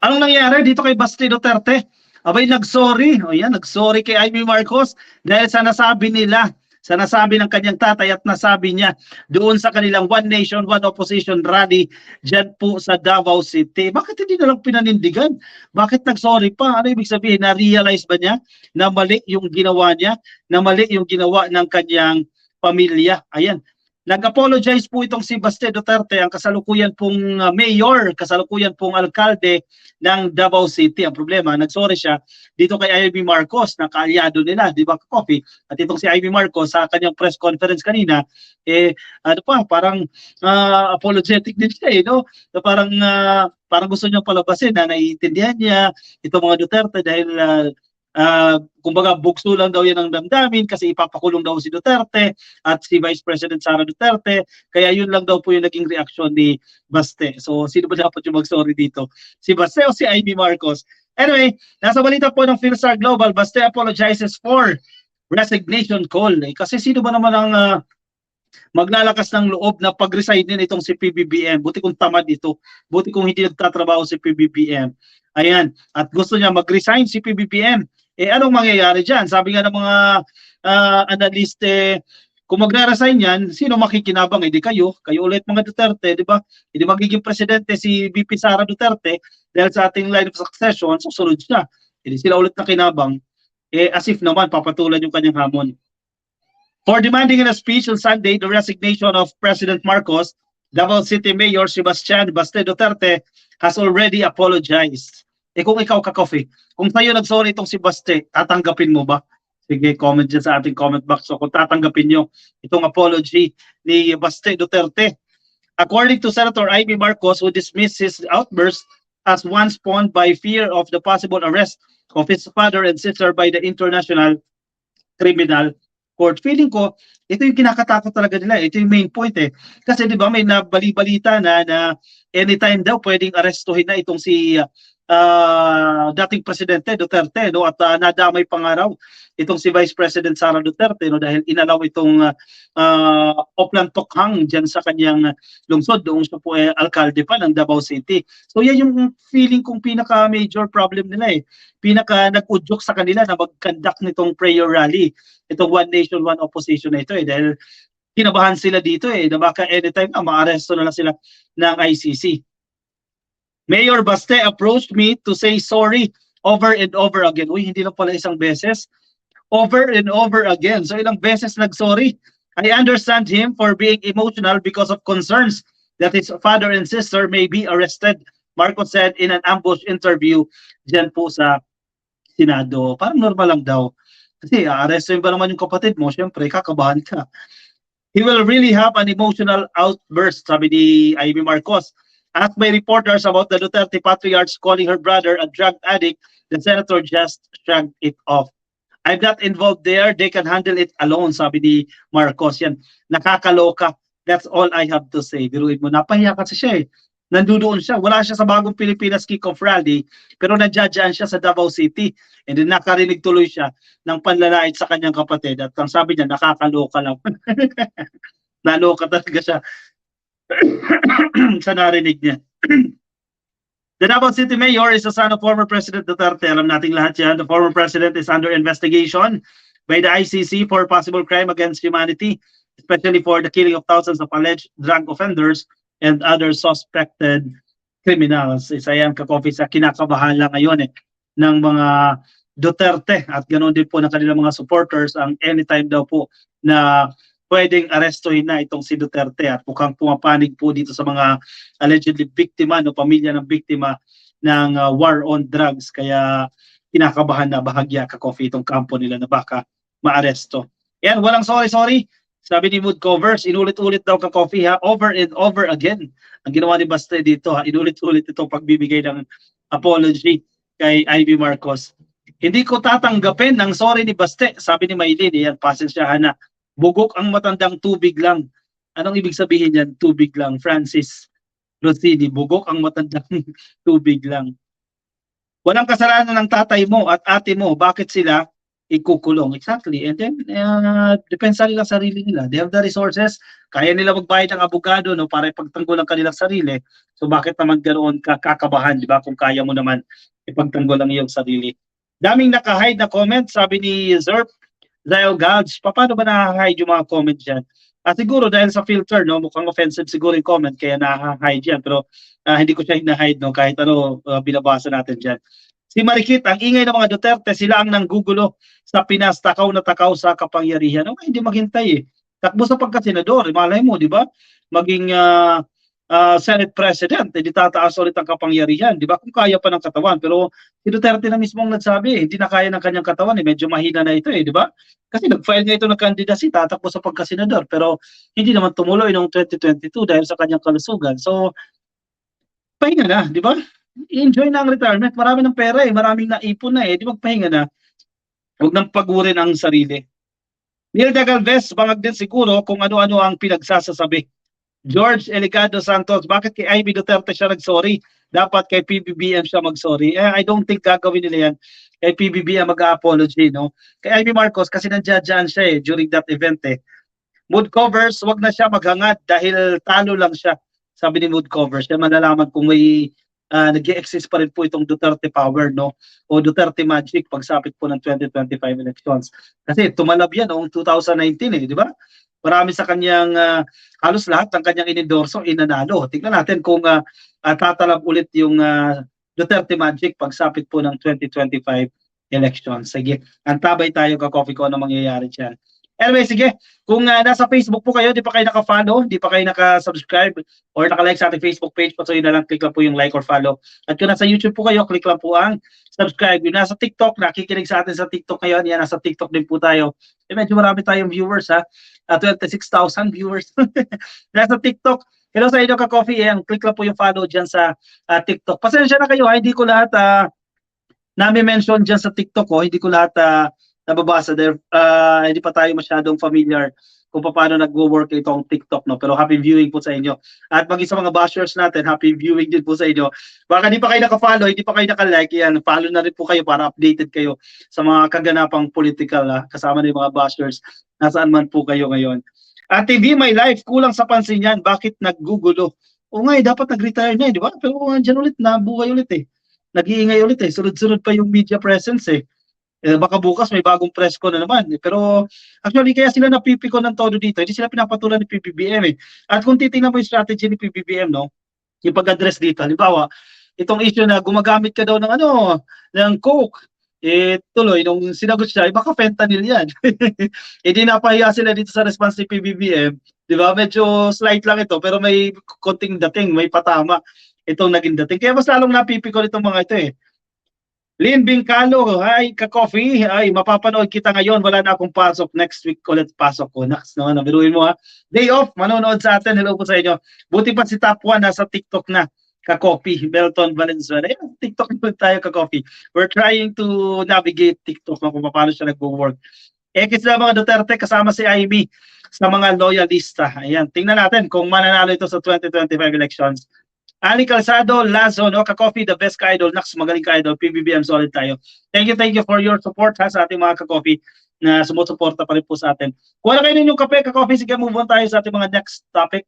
Anong nangyari dito kay Basti Duterte? Abay, nag-sorry. O yan, nag-sorry kay Amy Marcos dahil sa nasabi nila, sa nasabi ng kanyang tatay at nasabi niya doon sa kanilang One Nation, One Opposition rally dyan po sa Davao City. Bakit hindi na lang pinanindigan? Bakit nag-sorry pa? Ano ibig sabihin? Na-realize ba niya na mali yung ginawa niya? Na mali yung ginawa ng kanyang pamilya? Ayan. Nag-apologize po itong si Baste Duterte, ang kasalukuyan pong mayor, kasalukuyan pong alkalde ng Davao City. Ang problema, nagsorry siya dito kay Amy Marcos, na kaalyado nila, di ba, Coffee? At itong si Amy Marcos sa kanyang press conference kanina, ano pa, parang apologetic din siya, no? So, parang gusto niyang palabasin na naiintindihan niya itong mga Duterte dahil kumbaga bugso lang daw yan ng damdamin kasi ipapakulong daw si Duterte at si Vice President Sara Duterte. Kaya yun lang daw po yung naging reaksyon ni Baste. So sino ba dapat yung mag-sorry dito? Si Baste o si Amy Marcos? Anyway, nasa balita po ng Philstar Global, Baste apologizes for resignation call. Kasi sino ba naman ang maglalakas ng loob na pag-resign din itong si PBBM? Buti kung tamad ito. Buti kung hindi nagtatrabaho si PBBM. Ayan. At gusto niya mag-resign si PBBM. Anong mangyayari dyan? Sabi nga ng mga analyst, kung magre-resign yan, sino makikinabang? Di kayo. Kayo ulit mga Duterte, di ba? Hindi magiging presidente si VP Sara Duterte dahil sa ating line of succession, susunod siya. Hindi sila ulit na kinabang. As if naman, papatulan yung kanyang hamon. For demanding in a speech on Sunday the resignation of President Marcos, Davao City Mayor Sebastian Baste Duterte has already apologized. Kung ikaw ka-coffee, kung sa'yo nag-sorry itong si Baste, tatanggapin mo ba? Sige, comment dyan sa ating comment box. So kung tatanggapin nyo itong apology ni Baste Duterte. According to Senator Amy Marcos, who dismissed his outburst as one spawned by fear of the possible arrest of his father and sister by the International Criminal Court. Feeling ko, ito yung kinakatakot talaga nila. Ito yung main point Kasi di ba may nabali-balita na anytime daw pwedeng arestuhin na itong si dating Presidente Duterte, no? At nadamay pa nga raw itong si Vice President Sara Duterte, no? Dahil inalaw itong Oplan Tokhang dyan sa kanyang lungsod, doon siya po alkalde pa ng Davao City. So yan yung feeling kong pinaka-major problem nila pinaka nag-udyok sa kanila na mag-conduct nitong prayer rally, itong One Nation, One Opposition na ito dahil kinabahan sila dito na baka anytime na maaresto na lang sila ng ICC. Mayor Baste approached me to say sorry over and over again. Uy, hindi lang pala isang beses. Over and over again. So ilang beses nag-sorry. I understand him for being emotional because of concerns that his father and sister may be arrested, Marcos said in an ambush interview dyan po sa Senado. Parang normal lang daw. Kasi arrestin ba naman yung kapatid mo? Siyempre, kakabahan ka. He will really have an emotional outburst, sabi ni Amy Marcos. Asked by reporters about the Duterte patriarchs calling her brother a drug addict, the senator just shrugged it off. I'm not involved there. They can handle it alone, sabi ni Marcos. Yan, nakakaloka. That's all I have to say. Biruin mo, napahiya kasi siya Nandoon siya. Wala siya sa bagong Pilipinas kick-off rally, pero nadyadyaan siya sa Davao City. And then nakarinig tuloy siya ng panlalait sa kanyang kapatid. At ang sabi niya, nakakaloka lang. Naloka talaga siya sa narinig niya. The Davao City Mayor is the son of former President Duterte. Alam nating lahat yan. The former president is under investigation by the ICC for possible crime against humanity, especially for the killing of thousands of alleged drug offenders and other suspected criminals. Isa yan ka-coffee sa kinakabahan lang ngayon ng mga Duterte at ganoon din po ng kanilang mga supporters ang anytime daw po na pwedeng arestuhin na itong si Duterte at mukhang pumapanig po dito sa mga allegedly biktima, pamilya ng biktima ng war on drugs. Kaya kinakabahan na bahagya ka-coffee itong kampo nila na baka maaresto. Yan, walang sorry. Sabi ni Mood Covers, inulit-ulit daw ka-coffee over and over again. Ang ginawa ni Baste dito inulit-ulit itong pagbibigay ng apology kay Ivy Marcos. Hindi ko tatanggapin ng sorry ni Baste, sabi ni Maylin. Yan, pasensyahan na. Bugok ang matandang tubig lang. Anong ibig sabihin yan? Tubig lang. Francis Rossini, bugok ang matandang tubig lang. Walang kasalanan ng tatay mo at ate mo. Bakit sila ikukulong. Exactly. And then, depensa nila sarili nila. They have the resources, kaya nila magbayad ng abogado, no, para ipagtanggol ang kanilang sarili. So bakit naman ganoon kakabahan, di ba? Kung kaya mo naman ipagtanggol ang iyong sarili. Daming naka-hide na comment, sabi ni Zerp, Zayo Gouge, paano ba na-hide yung mga comment dyan? Siguro dahil sa filter, no, mukhang offensive siguro yung comment, kaya na-hide yan. Pero hindi ko siya hina-hide, no, kahit ano binabasa natin dyan. Si Marikit, ang ingay ng mga Duterte, sila ang nanggugulo sa Pinas, takaw na takaw sa kapangyarihan. Hindi maghintay eh. Takbo sa pagkasenador, malay mo, di ba? Maging Senate President, di tataas ulit ang kapangyarihan, di ba? Kung kaya pa ng katawan. Pero si Duterte na mismo ang nagsabi, hindi na kaya ng kanyang katawan, medyo mahina na ito di ba? Kasi nag-file nga ito ng candidacy, tatakbo sa pagkasenador. Pero hindi naman tumuloy noong 2022 dahil sa kanyang kalusugan. So, pahinga na, di ba? Enjoy na ang retirement. Marami ng pera maraming naipon na di magpahinga na. Huwag nang pagurin ang sarili. Nilda Galvez, bangag din siguro kung ano-ano ang pinagsasasabi. George Eligado Santos, bakit kay Amy Duterte siya nag-sorry? Dapat kay PBBM siya mag-sorry. I don't think gagawin nila yan. Kay PBBM mag-apology, no? Kay Amy Marcos, kasi nandiyan siya during that event Mood covers, wag na siya maghangad dahil talo lang siya. Sabi ni Mood covers, kaya malalaman kung may nag-exist pa rin po itong Duterte power, no? O Duterte magic pagsapit po ng 2025 elections. Kasi tumalab yan noong 2019 di ba? Marami sa kanyang, halos lahat ng kanyang inendorso, inanalo. Tingnan natin kung tatalab ulit yung Duterte magic pagsapit po ng 2025 elections. Sige, antabay tayo ka-coffee ko ano mangyayari dyan. Anyway, sige, kung nasa Facebook po kayo, di pa kayo naka-follow, di pa kayo naka-subscribe or naka-like sa ating Facebook page, patuloy na lang, click lang po yung like or follow. At kung nasa YouTube po kayo, click lang po ang subscribe. Yung nasa TikTok, nakikinig sa atin sa TikTok ngayon, yan, nasa TikTok din po tayo. Medyo marami tayong viewers 26,000 viewers. Nasa TikTok, hello sa inyo ka-coffee, click lang po yung follow dyan sa TikTok. Pasensya na kayo, hindi ko lahat nami-mention dyan sa TikTok hindi ko lahat nababasa there. Hindi pa tayo masyadong familiar kung paano nagwo-work itong TikTok, no? Pero happy viewing po sa inyo. At maging sa mga bashers natin, happy viewing din po sa inyo. Baka hindi pa kayo naka-follow, hindi pa kayo naka-like, follow na rin po kayo para updated kayo sa mga kaganapang political, kasama ng mga bashers, nasaan man po kayo ngayon. At TV My Life, kulang sa pansin yan, bakit naggugulo? Dapat nag-retire na di ba? Pero andyan ulit, nabuhay ulit nag-iingay ulit sunod-sunod pa yung media presence baka bukas may bagong press ko na naman pero actually kaya sila napipiko ng todo dito, hindi sila pinapatulan ni PBBM At kung titingnan mo yung strategy ni PBBM, no, yung pag-address dito, halimbawa itong issue na gumagamit ka daw ng ng coke, tuloy nung sinagot siya, baka fentanyl yan. Hindi napahiya sila dito sa response ni PBBM, di ba? Medyo slight lang ito pero may konting dating, may patama itong naging dating, kaya mas lalong napipiko itong mga ito Lynn Bingcalo, hi ka-coffee, mapapanood kita ngayon, wala na akong pasok, next week ulit pasok ko. Next naman, nabiruin mo day off, manonood sa atin, hello po sa inyo. Buti pa si Top 1 nasa TikTok na, ka-coffee, Belton Valenzuela. TikTok na tayo ka-coffee. We're trying to navigate TikTok kung paano siya nag-work. Kasi mga Duterte, kasama si Amy sa mga loyalista. Ayan, tingnan natin kung mananalo ito sa 2025 elections. Ali Calzado, Lazo, no, ka-coffee, the best ka-idol, Nax, magaling ka-idol, PBBM, solid tayo. Thank you for your support sa ating mga ka-coffee na sumusuporta pa rin po sa atin. Kung ano kayo ninyong kape, ka-coffee, sige, move on tayo sa ating mga next topic.